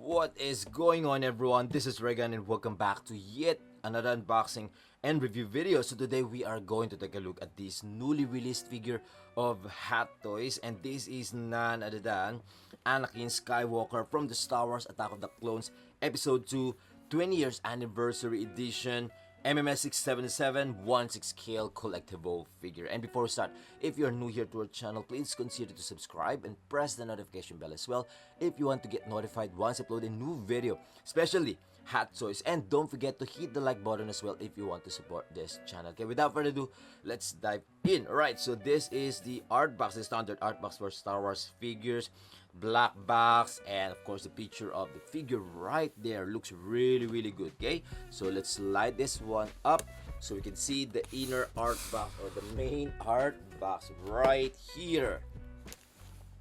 What is going on, everyone? This is Regan and welcome back to yet another unboxing and review video. So today we are going to take a look at this newly released figure of Hot Toys, and this is none other than Anakin Skywalker from the Star Wars Attack of the Clones Episode 2 20 years anniversary edition MMS 677 1/6 scale collectible figure. And before we start, if you're new here to our channel, please consider to subscribe and press the notification bell as well if you want to get notified once I upload a new video, especially Hot Toys. And don't forget to hit the like button as well if you want to support this channel. Okay, without further ado, let's dive in. Alright, so this is the art box, the standard art box for Star Wars figures. Black box, and of course the picture of the figure right there looks really good. Okay, so let's slide this one up so we can see the inner art box, or the main art box right here.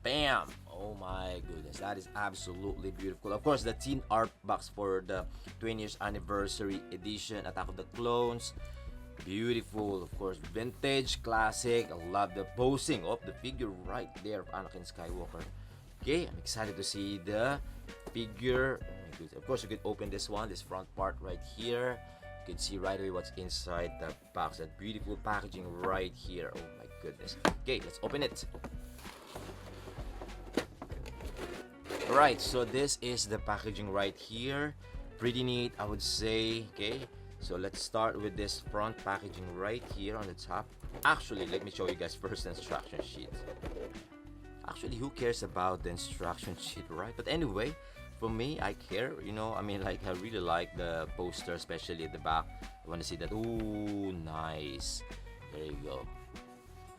Bam! Oh my goodness, that is absolutely beautiful. Of course, the teen art box for the 20 years anniversary edition Attack of the Clones. Beautiful, of course, vintage, classic. I love the posing of the figure right there of Anakin Skywalker. Okay, I'm excited to see the figure. Oh my goodness. Of course, you can open this one, this front part right here. You can see right away what's inside the box. That beautiful packaging right here. Oh my goodness. Okay, let's open it. Alright, so this is the packaging right here. Pretty neat, I would say. Okay, so let's start with this front packaging right here on the top. Actually, let me show you guys first the instruction sheet. Actually, who cares about the instruction sheet, right? But anyway, for me, I care. You know, I mean, like, I really like the poster, especially at the back. I want to see that. Ooh, nice. There you go.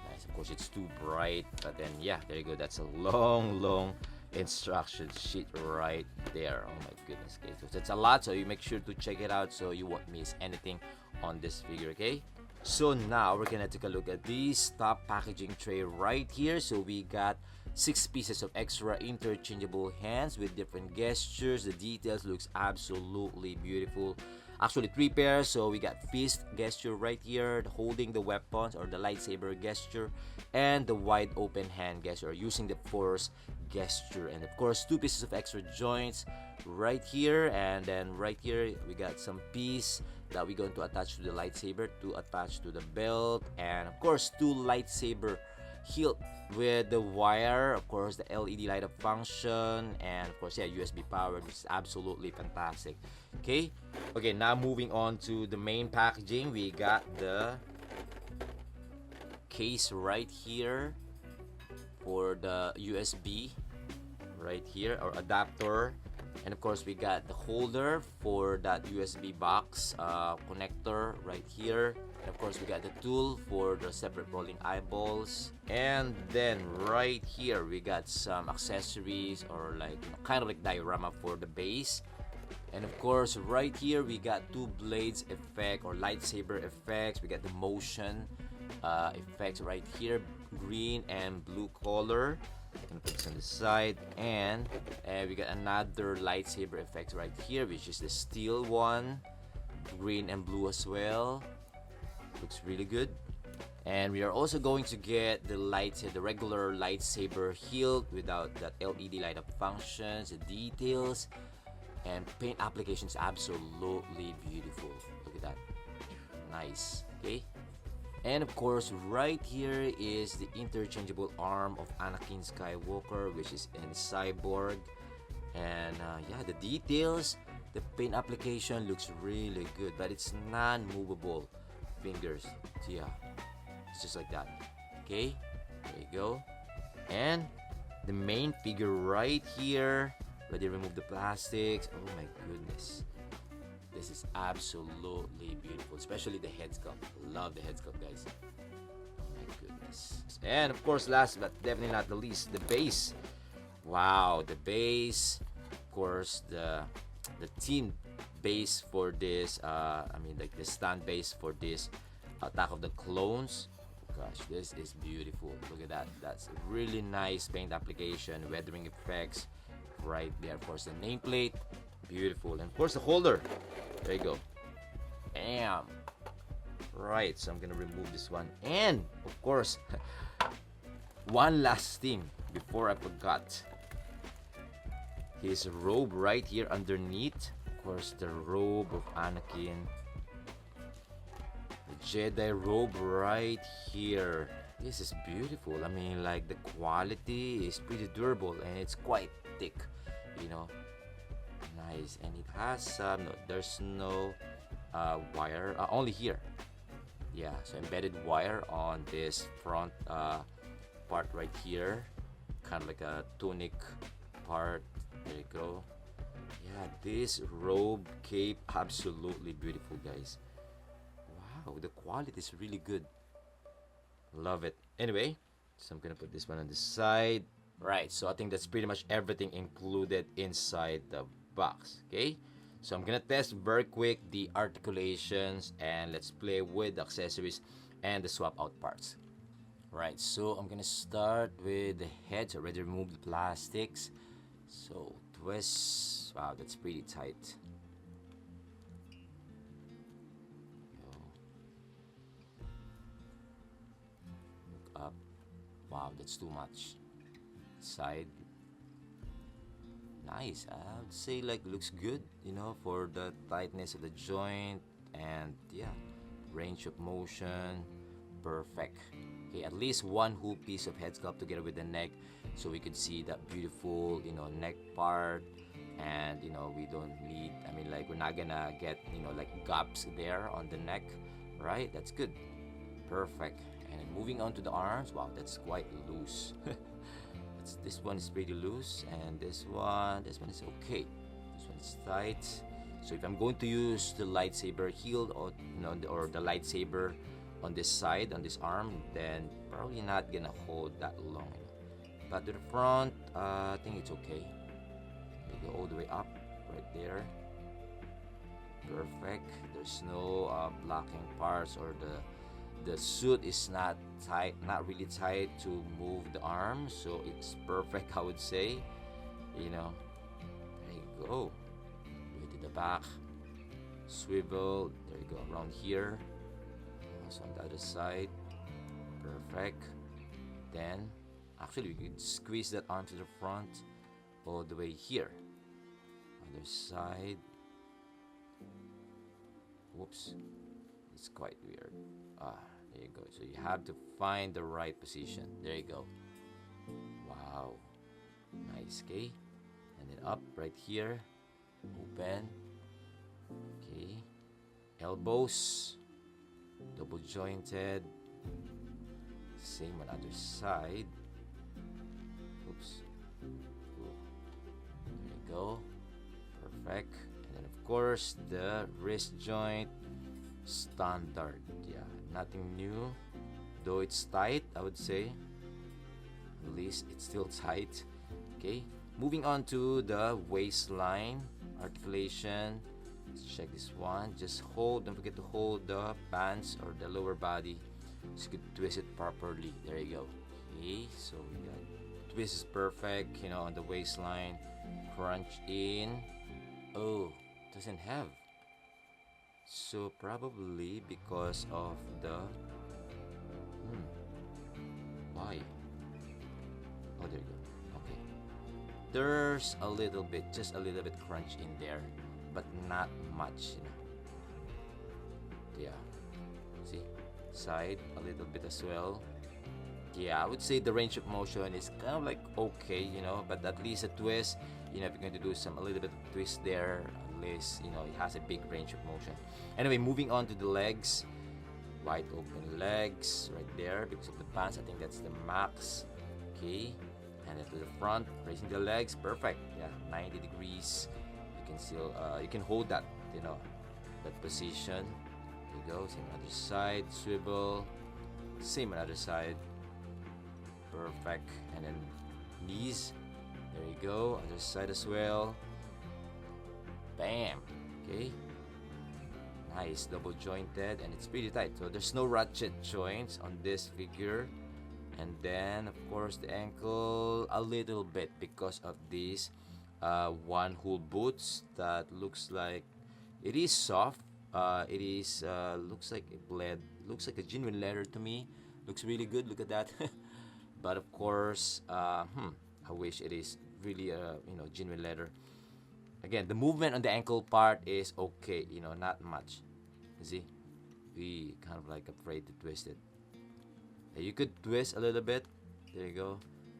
Nice. Of course, it's too bright, but then yeah, there you go. That's a long instruction sheet right there. Oh my goodness. Okay, so that's a lot. So you make sure to check it out so you won't miss anything on this figure. Okay. So now we're gonna take a look at this top packaging tray right here. So we got 6 pieces of extra interchangeable hands with different gestures. The details looks absolutely beautiful. Actually 3 pairs. So we got fist gesture right here, holding the weapons or the lightsaber gesture, and the wide open hand gesture using the force gesture. And of course 2 pieces of extra joints right here, and then right here we got some piece that we're going to attach to the lightsaber, to attach to the belt, and of course 2 lightsaber hilt with the wire, of course the LED light up function, and of course yeah, USB powered, which is absolutely fantastic. Okay, now moving on to the main packaging. We got the case right here for the USB right here, or adapter. And of course we got the holder for that USB box connector right here. And of course we got the tool for the separate rolling eyeballs. And then right here we got some accessories, or like, you know, kind of like diorama for the base. And of course right here we got 2 blades effect, or lightsaber effects. We got the motion effects right here, green and blue color. Gonna put this on the side, and we got another lightsaber effect right here, which is the steel one, green and blue as well. Looks really good. And we are also going to get the regular lightsaber hilt without that LED light up functions, the details, and paint applications absolutely beautiful. Look at that, nice. Okay. And of course right here is the interchangeable arm of Anakin Skywalker, which is in Cyborg. And yeah, the details, the paint application looks really good, but it's non-movable fingers. So yeah, it's just like that. Okay, there you go. And the main figure right here, where they remove the plastics. Oh my goodness, this is absolutely beautiful, especially the head sculpt. Love the head sculpt, guys. Oh my goodness. And of course, last but definitely not the least, the base. Wow, the base. Of course, the team base for this. I mean, like the stand base for this Attack of the Clones. Gosh, this is beautiful. Look at that. That's a really nice paint application, weathering effects right there. Of course, the nameplate. Beautiful. And of course the holder. There you go. Bam. Right, so I'm gonna remove this one. And of course, one last thing before I forgot. his robe right here underneath. Of course, the robe of Anakin. The Jedi robe right here. This is beautiful. I mean, like, the quality is pretty durable and it's quite thick, you know. Nice. And it has no, there's no wire, only here. Yeah, so embedded wire on this front part right here, kind of like a tunic part. There you go. Yeah, this robe cape, absolutely beautiful, guys. Wow, the quality is really good. Love it. Anyway, so I'm gonna put this one on the side. Right, so I think that's pretty much everything included inside the box. Okay, so I'm gonna test very quick the articulations, and let's play with the accessories and the swap out parts. Right, so I'm gonna start with the heads. Already removed the plastics. So twist. Wow, that's pretty tight. Go. Look up. Wow, that's too much. Side. Nice. I would say like looks good, you know, for the tightness of the joint, and yeah, range of motion, perfect. Okay, at least one whole piece of head sculpt together with the neck, so we could see that beautiful, you know, neck part. And you know, we don't need, I mean, like, we're not gonna get, you know, like gaps there on the neck, right? That's good. Perfect. And then moving on to the arms. Wow, that's quite loose. This one is pretty loose, and this one is okay. This one is tight. So if I'm going to use the lightsaber hilt, or you know, or the lightsaber on this side, on this arm, then probably not gonna hold that long. But to the front, I think it's okay. You go all the way up, right there. Perfect. There's no blocking parts, or the suit is not tight, not really tight to move the arm, so it's perfect, I would say. You know, there you go. Way to the back, swivel. There you go, around here. Also on the other side. Perfect. Then, actually, we could squeeze that arm to the front, all the way here. Other side. Whoops, it's quite weird. There you go. So you have to find the right position. There you go. Wow, nice. Okay, and then up right here, open. Okay, elbows, double jointed. Same on other side. Oops. There you go. Perfect. And then of course the wrist joint, standard. Yeah, nothing new, though it's tight, I would say. At least it's still tight. Okay, moving on to the waistline articulation. Let's check this one. Just hold, don't forget to hold the pants or the lower body, so you could twist it properly. There you go. Okay, so we got twist is perfect, you know, on the waistline. Crunch in. Oh, doesn't have. So probably because of the why? Oh, there you go. Okay. There's a little bit, just a little bit crunch in there, but not much, you know. Yeah. See? Side a little bit as well. Yeah, I would say the range of motion is kind of like okay, you know, but at least a twist, you know, if you're going to do a little bit of twist there, at least, you know, it has a big range of motion. Anyway, moving on to the legs. Wide open legs right there because of the pants. I think that's the max. Okay, and then to the front, raising the legs, perfect. Yeah, 90 degrees. You can still, you can hold that, you know, that position. There you go. Same other side, swivel. Same on other side. Perfect. And then knees. There you go. Other side as well. Bam. Okay. Nice, double jointed, and it's pretty tight. So there's no ratchet joints on this figure. And then of course the ankle a little bit because of these one hole boots that looks like it is soft. It is looks like a bled, looks like a genuine leather to me. Looks really good. Look at that. But of course, I wish it is really genuine leather. Again, the movement on the ankle part is okay, not much. You see, we kind of like afraid to twist it. You could twist a little bit, there you go,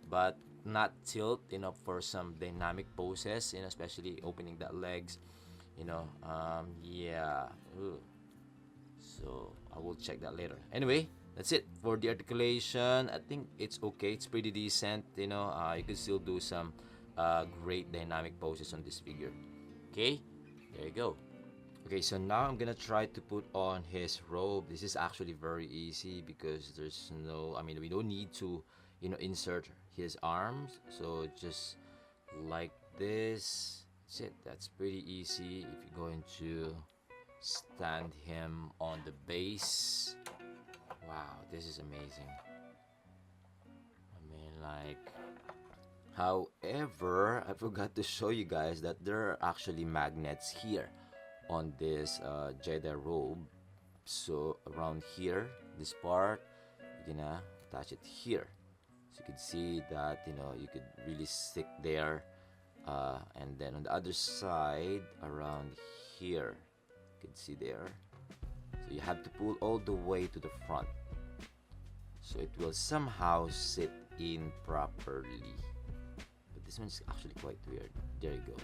but not tilt, for some dynamic poses, especially opening the legs, yeah. Ooh. So I will check that later. Anyway, that's it for the articulation. I think it's okay. It's pretty decent. You could still do some great dynamic poses on this figure. Okay, there you go. Okay, so now I'm gonna try to put on his robe. This is actually very easy because there's we don't need to, insert his arms. So just like this. That's it. That's pretty easy. If you're going to stand him on the base. Wow, this is amazing. However, I forgot to show you guys that there are actually magnets here on this Jedi robe. So around here, this part, you're gonna attach it here. So you can see that, you could really stick there. And then on the other side, around here, you can see there. So you have to pull all the way to the front. So it will somehow sit in properly. But this one's actually quite weird. There you go.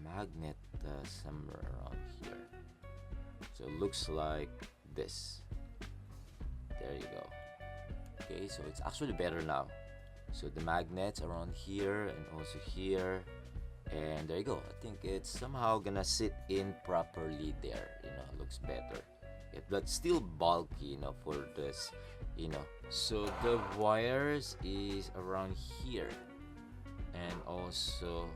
Magnet somewhere around here. So it looks like this. There you go. Okay, so it's actually better now. So the magnets around here and also here. And there you go. I think it's somehow gonna sit in properly there. Looks better. But still bulky, for this, So the wires is around here. And also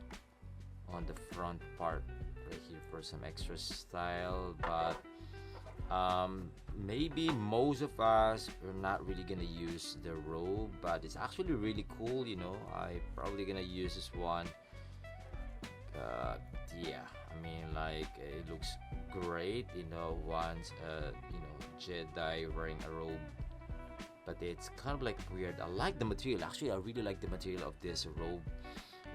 on the front part right here for some extra style. But maybe most of us are not really gonna use the robe, but it's actually really cool. I probably gonna use this one. Yeah, it looks great. Once Jedi wearing a robe, but it's kind of like weird. I like the material. Actually, I really like the material of this robe.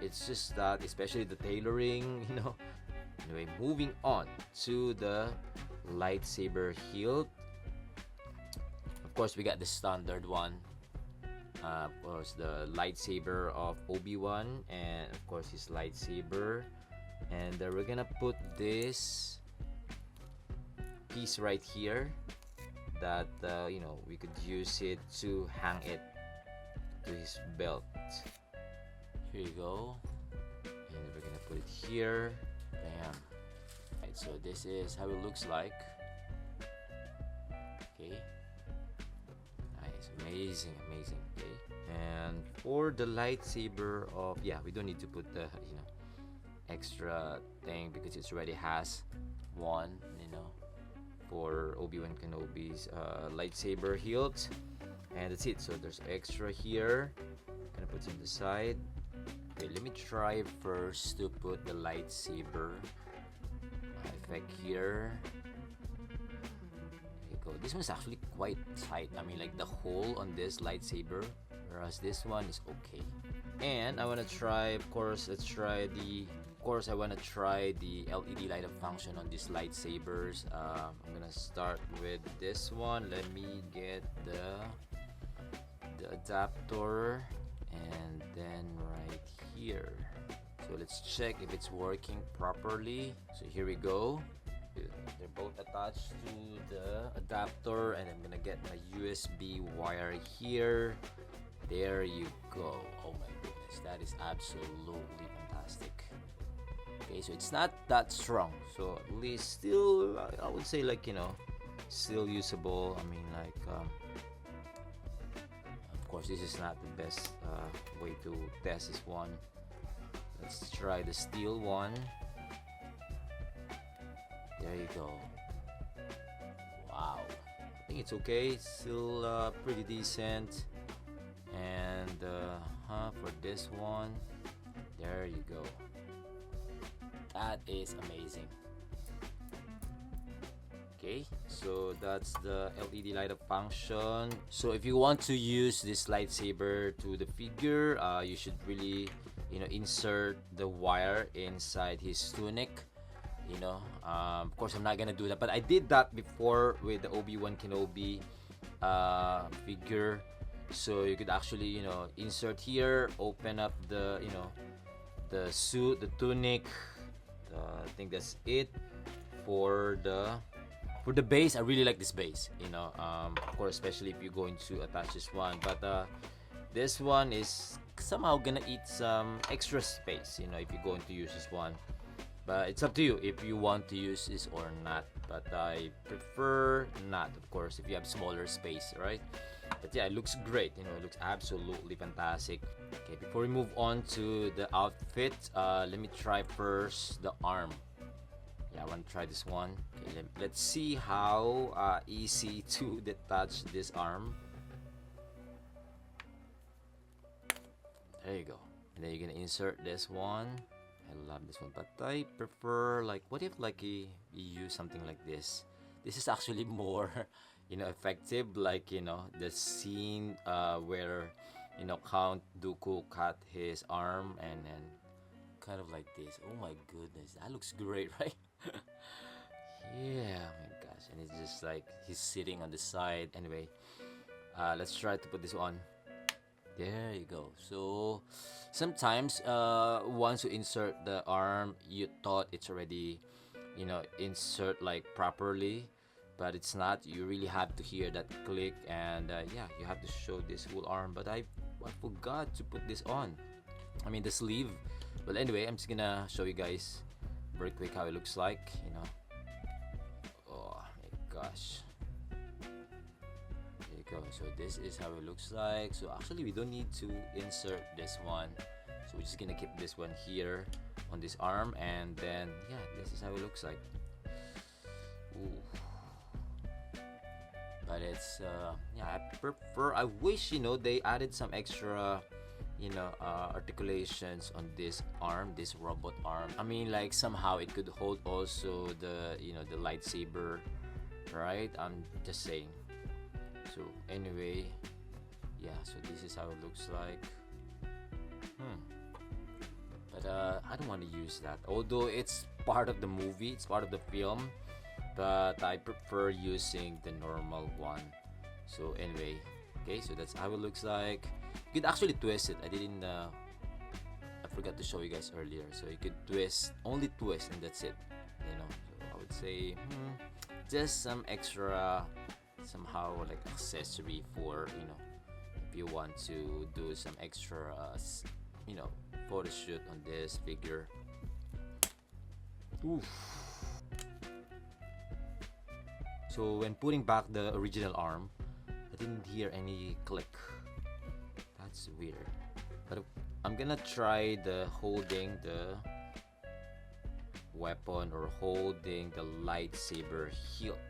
It's just that, especially the tailoring. Anyway, moving on to the lightsaber hilt. Of course, we got the standard one. Of course, the lightsaber of Obi-Wan, and of course his lightsaber. And we're gonna put this piece right here that we could use it to hang it to his belt. Here you go. And we're gonna put it here. Bam. Right, so this is how it looks like. Okay. Nice, amazing. Okay. And for the lightsaber of, we don't need to put the extra thing because it already has one, for Obi-Wan Kenobi's lightsaber hilt. And that's it. So there's extra here. Gonna put it on the side. Okay, let me try first to put the lightsaber effect here. There you go. This one's actually quite tight. The hole on this lightsaber, whereas this one is okay. And I wanna try, of course, I wanna try the LED light up function on these lightsabers. I'm gonna start with this one. Let me get the adapter, and then right here. So let's check if it's working properly. So here we go. They're both attached to the adapter, and I'm gonna get my USB wire here. There you go. Oh my goodness, that is absolutely fantastic. Okay, so it's not that strong, so at least still, I would say, still usable. Of course, this is not the best way to test this one. Let's try the steel one. There you go. Wow, I think it's okay. Still pretty decent. And for this one, there you go. That is amazing. Okay, so that's the LED light up function. So if you want to use this lightsaber to the figure, you should really, insert the wire inside his tunic. Of course, I'm not gonna do that, but I did that before with the Obi-Wan Kenobi figure. So you could actually, insert here, open up the, the suit, the tunic. I think that's it for the base. I really like this base, of course, especially if you're going to attach this one. But this one is somehow gonna eat some extra space, if you're going to use this one. But it's up to you if you want to use this or not. But I prefer not, of course, if you have smaller space, right? But yeah, it looks great. It looks absolutely fantastic. Okay, before we move on to the outfit, let me try first the arm. Yeah, I want to try this one. Okay, let's see how easy to detach this arm. There you go. And then you're gonna insert this one. I love this one, but I prefer, like, what if like you use something like this? This is actually more effective, like, the scene where Count Dooku cut his arm, and then kind of like this. Oh my goodness, that looks great, right? Yeah, oh my gosh. And it's just like he's sitting on the side. Anyway, let's try to put this on. There you go. So sometimes once you insert the arm, you thought it's already insert like properly, but it's not. You really have to hear that click, and yeah, you have to show this whole arm. But I forgot to put this on. I mean the sleeve. Well, anyway, I'm just gonna show you guys very quick how it looks like. Oh my gosh. So this is how it looks like. So actually we don't need to insert this one, so we're just gonna keep this one here on this arm, and then yeah, this is how it looks like. Ooh. But it's yeah, I wish they added some extra articulations on this arm, this robot arm. I mean, like, somehow it could hold also the the lightsaber, right? I'm just saying. So anyway, yeah, so this is how it looks like. But I don't want to use that, although it's part of the movie, it's part of the film, but I prefer using the normal one. So anyway, okay, so that's how it looks like. You could actually twist it. I forgot to show you guys earlier. So you could only twist, and that's it. So I would say just some extra somehow like accessory for if you want to do some extra photo shoot on this figure. Oof. So when putting back the original arm, I didn't hear any click. That's weird. But I'm gonna try the holding the weapon or holding the lightsaber hilt.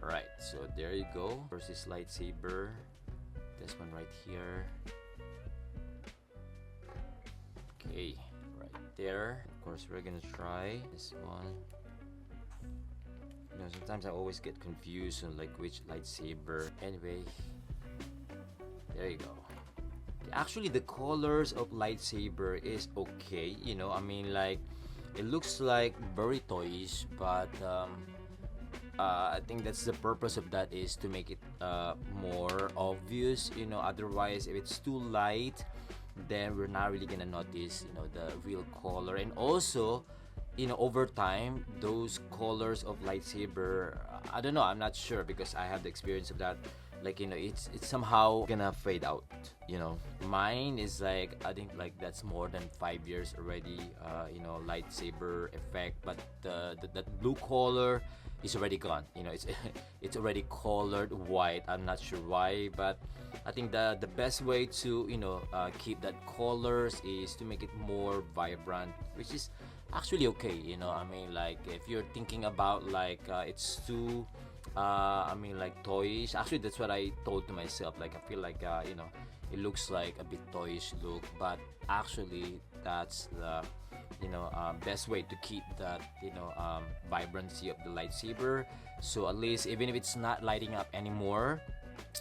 Right, so there you go. Versus lightsaber. This one right here. Okay, right there. Of course, we're gonna try this one. Sometimes I always get confused on like which lightsaber. Anyway, there you go. Actually, the colors of lightsaber is okay. I mean, like, it looks like very toyish, but I think that's the purpose of that, is to make it more obvious. Otherwise, if it's too light, then we're not really gonna notice the real color. And also, over time, those colors of lightsaber, I don't know, I'm not sure, because I have the experience of that, like, it's somehow gonna fade out. Mine is like, I think like that's more than 5 years already, lightsaber effect, but that blue color is already gone. It's already colored white. I'm not sure why, but I think the best way to keep that colors is to make it more vibrant, which is actually okay. I mean, like, if you're thinking about like it's too I mean, like, toyish, actually that's what I told to myself. Like, I feel like it looks like a bit toyish look, but actually that's the best way to keep that vibrancy of the lightsaber. So at least even if it's not lighting up anymore,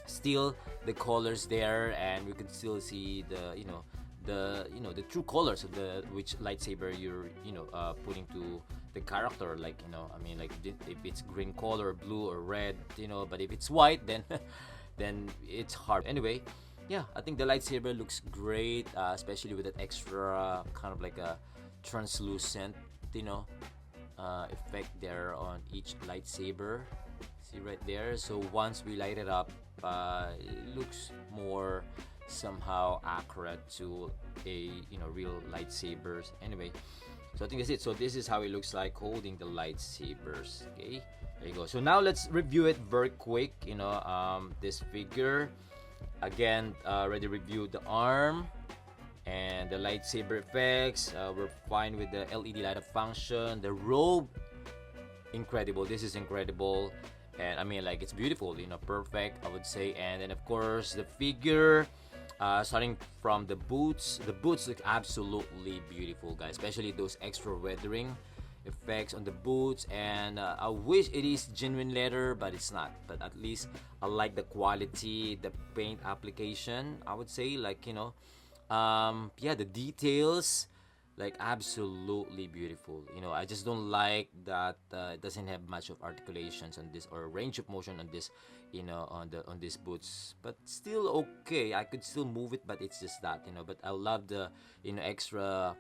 still the colors there, and we can still see the true colors of the which lightsaber you're putting to the character. Like I mean, like if it's green color, blue or red, but if it's white, then then it's hard. Anyway, yeah, I think the lightsaber looks great, especially with that extra kind of like a translucent effect there on each lightsaber. See right there. So once we light it up, it looks more somehow accurate to a real lightsabers. Anyway, so I think that's it. So this is how it looks like holding the lightsabers. Okay, there you go. So now let's review it very quick. This figure again, already reviewed the arm and the lightsaber effects. We're fine with the LED light up function. The robe, incredible. This is incredible, and I mean, like, it's beautiful, perfect, I would say. And then of course the figure, starting from the boots look absolutely beautiful, guys, especially those extra weathering effects on the boots. And I wish it is genuine leather, but it's not. But at least I like the quality, the paint application, I would say. Like, yeah, the details, like, absolutely beautiful. I just don't like that it doesn't have much of articulations on this, or range of motion on this, on these boots. But still okay, I could still move it, but it's just that, but I love the extra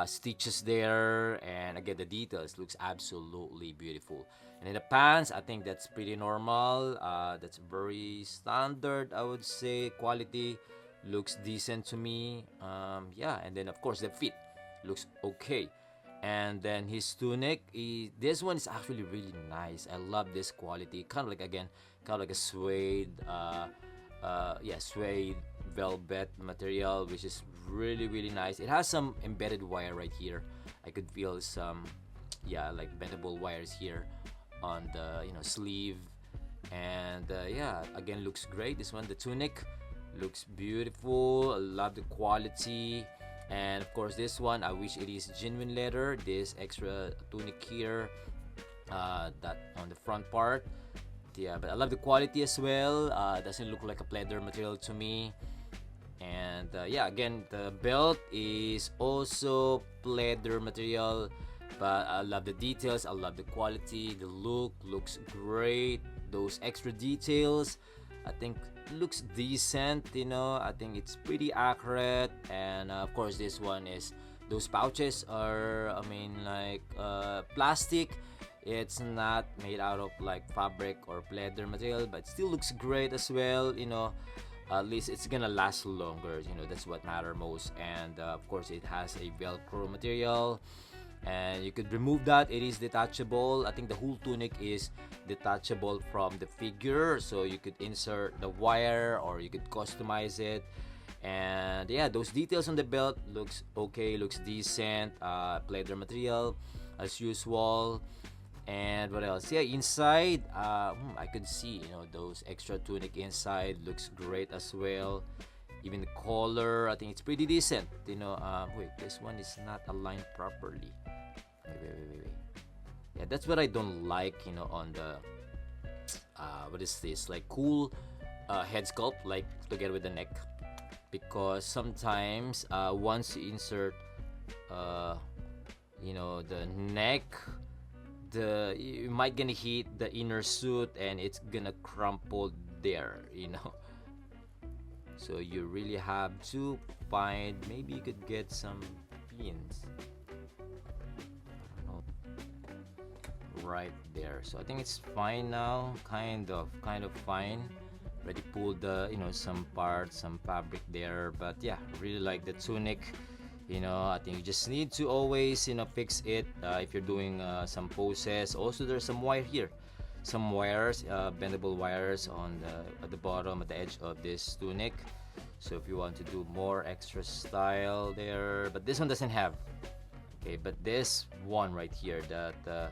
stitches there. And again, the details looks absolutely beautiful. And in the pants, I think that's pretty normal. That's very standard, I would say. Quality looks decent to me. Yeah, and then of course the fit looks okay. And then his tunic, this one is actually really nice. I love this quality. Kind of like, again, kind of like a suede, yeah, suede velvet material, which is really, really nice. It has some embedded wire right here. I could feel some, yeah, like bendable wires here on the sleeve. And yeah, again, looks great. This one, the tunic, looks beautiful. I love the quality. And of course this one, I wish it is genuine leather. This extra tunic here, that on the front part, yeah, but I love the quality as well. Doesn't look like a leather material to me. And yeah, again, the belt is also leather material, but I love the details, I love the quality, the look looks great. Those extra details, I think, looks decent. I think it's pretty accurate. And of course this one is, those pouches are, I mean, like, plastic. It's not made out of like fabric or leather material, but still looks great as well. At least it's gonna last longer. That's what matter most. And of course it has a velcro material, and you could remove that. It is detachable. I think the whole tunic is detachable from the figure, so you could insert the wire or you could customize it. And yeah, those details on the belt looks okay, looks decent. Leather material as usual. And what else? Yeah, inside, I could see those extra tunic inside looks great as well. Even the color, I think it's pretty decent. Wait, this one is not aligned properly. Wait. Yeah, that's what I don't like, on the what is this, like, cool head sculpt, like together with the neck, because sometimes once you insert the neck, you might gonna hit the inner suit and it's gonna crumple there. So you really have to find, maybe you could get some pins, I don't know, right there. So I think it's fine now, kind of fine. Already pulled the some parts, some fabric there. But yeah, really like the tunic. I think you just need to always fix it if you're doing some poses. Also, there's some wire here, some wires, bendable wires at the bottom, at the edge of this tunic. So if you want to do more extra style there, but this one doesn't have. Okay, but this one right here, that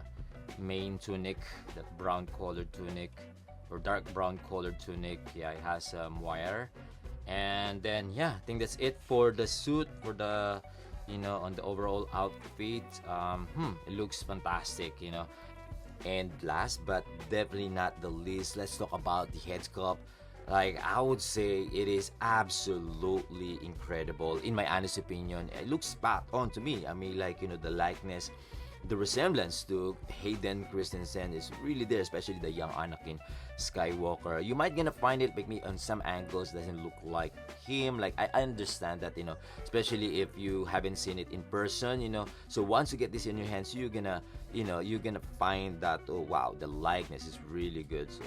main tunic, that brown colored tunic, or dark brown colored tunic, yeah, it has some wire. And then yeah, I think that's it for the suit, for the on the overall outfit. It looks fantastic. And last but definitely not the least, let's talk about the head sculpt. Like, I would say it is absolutely incredible. In my honest opinion, it looks spot on to me. I mean, like, the likeness, the resemblance to Hayden Christensen is really there, especially the young Anakin Skywalker. You might gonna find it maybe on some angles doesn't look like him. Like, I understand that, especially if you haven't seen it in person. So once you get this in your hands, you're gonna find that, oh wow, the likeness is really good. So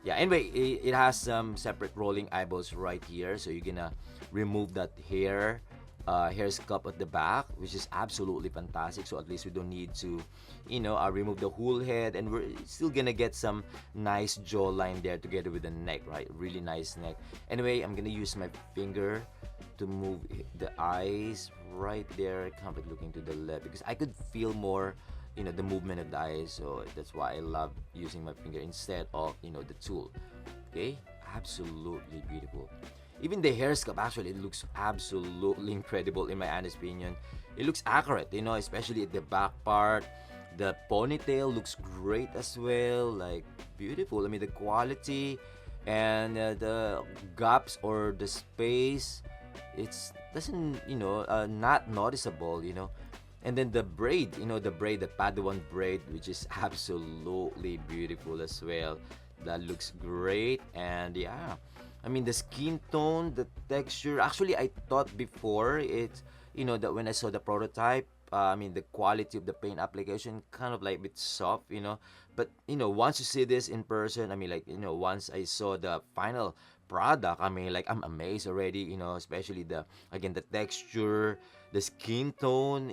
yeah, anyway, it has some separate rolling eyeballs right here, so you're gonna remove that hair sculpt at the back, which is absolutely fantastic. So at least we don't need to remove the whole head, and we're still gonna get some nice jawline there together with the neck, right? Really nice neck. Anyway, I'm gonna use my finger to move the eyes right there, kind of like looking to the left, because I could feel more the movement of the eyes. So that's why I love using my finger instead of the tool. Okay, absolutely beautiful. Even the hair sculpt, actually, it looks absolutely incredible in my honest opinion. It looks accurate, especially at the back part. The ponytail looks great as well, like beautiful. I mean, the quality and the gaps or the space, it's doesn't not noticeable. And then the braid, the Padawan braid, which is absolutely beautiful as well. That looks great. And yeah, I mean, the skin tone, the texture. Actually, I thought before that when I saw the prototype, I mean, the quality of the paint application kind of like a bit soft. But once you see this in person, I mean, like once I saw the final product, I mean, like I'm amazed already. Especially the texture, the skin tone.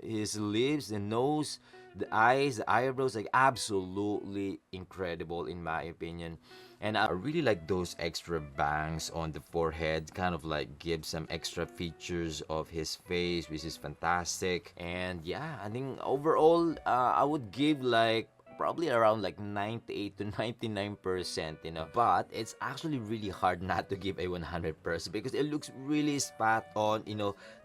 His lips, the nose, the eyes, the eyebrows, like absolutely incredible in my opinion. And I really like those extra bangs on the forehead, kind of like give some extra features of his face, which is fantastic. And yeah, I think overall, I would give like probably around like 98 to 99%, but it's actually really hard not to give a 100% because it looks really spot on.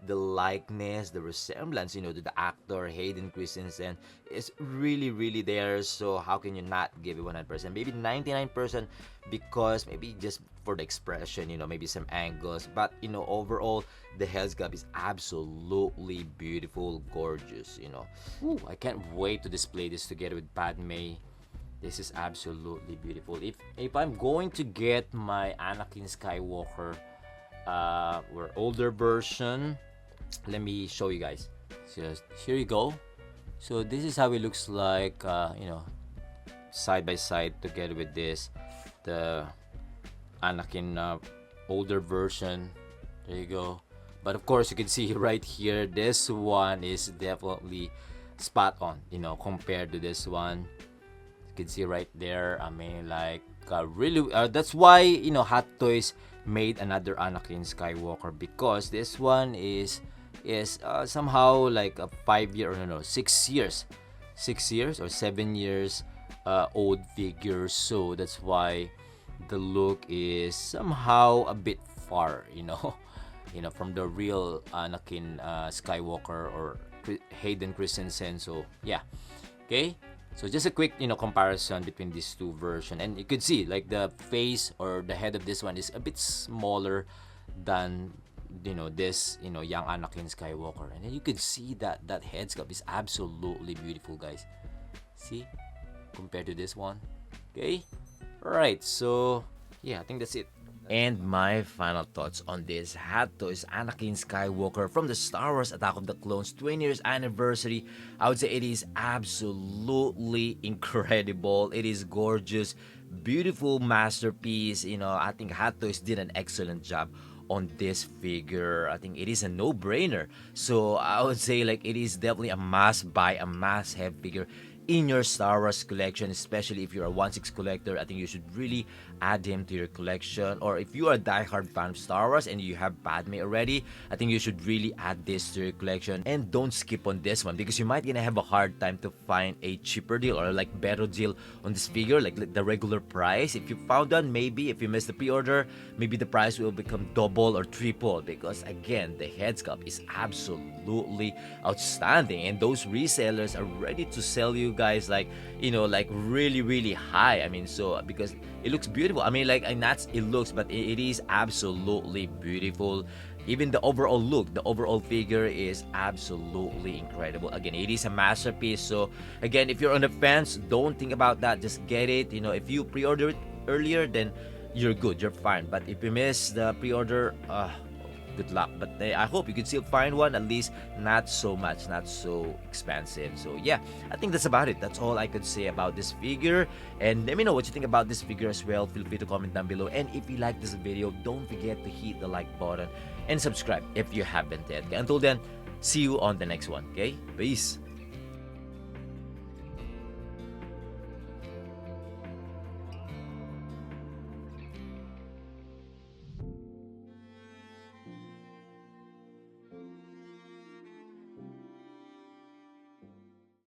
The likeness, the resemblance, to the actor Hayden Christensen is really, really there. So how can you not give it 100%? Maybe 99% because maybe just for the expression, maybe some angles, but overall the head sculpt is absolutely beautiful, gorgeous. Ooh, I can't wait to display this together with Padme. This is absolutely beautiful. If I'm going to get my Anakin Skywalker or older version, let me show you guys. So here you go. So this is how it looks like, side by side together with the Anakin older version. There you go. But of course, you can see right here, this one is definitely spot on, compared to this one. You can see right there. I mean, like, really, that's why, Hot Toys made another Anakin Skywalker, because this one is somehow like a 5 year, or no, 6 years, 6 years or 7 years old figure. So that's why the look is somehow a bit far, from the real Anakin Skywalker or Hayden Christensen. So yeah, okay. So just a quick, comparison between these two versions, and you could see like the face or the head of this one is a bit smaller than this young Anakin Skywalker, and then you could see that head sculpt is absolutely beautiful, guys. See, compared to this one, okay. Alright, so yeah, I think that's it. And my final thoughts on this Hot Toys Anakin Skywalker from the Star Wars Attack of the Clones 20 years anniversary. I would say it is absolutely incredible. It is gorgeous, beautiful masterpiece. I think Hot Toys did an excellent job on this figure. I think it is a no-brainer. So I would say like it is definitely a must buy, a must have figure in your Star Wars collection, especially if you're a 1/6 collector. I think you should really add him to your collection. Or if you are a diehard fan of Star Wars and you have Padme already, I think you should really add this to your collection. And don't skip on this one, because you might gonna have a hard time to find a cheaper deal or like better deal on this figure, like the regular price. If you found one, maybe if you missed the pre-order, maybe the price will become double or triple, because again, the head sculpt is absolutely outstanding, and those resellers are ready to sell you guys like, you know, like really high. I mean, so because it looks beautiful. I mean, like, and that's it looks, but it is absolutely beautiful. Even the overall look, the overall figure is absolutely incredible. Again, it is a masterpiece. So again, if you're on the fence, don't think about that. Just get it. You know, if you pre-order it earlier, then you're good, you're fine. But if you miss the pre-order, good luck. But I hope you can still find one, at least not so much, not so expensive. So yeah, I think that's about it. That's all I could say about this figure. And let me know what you think about this figure as well. Feel free to comment down below. And if you like this video, don't forget to hit the like button and subscribe if you haven't yet. Okay? Until then, see you on the next one. Okay, peace.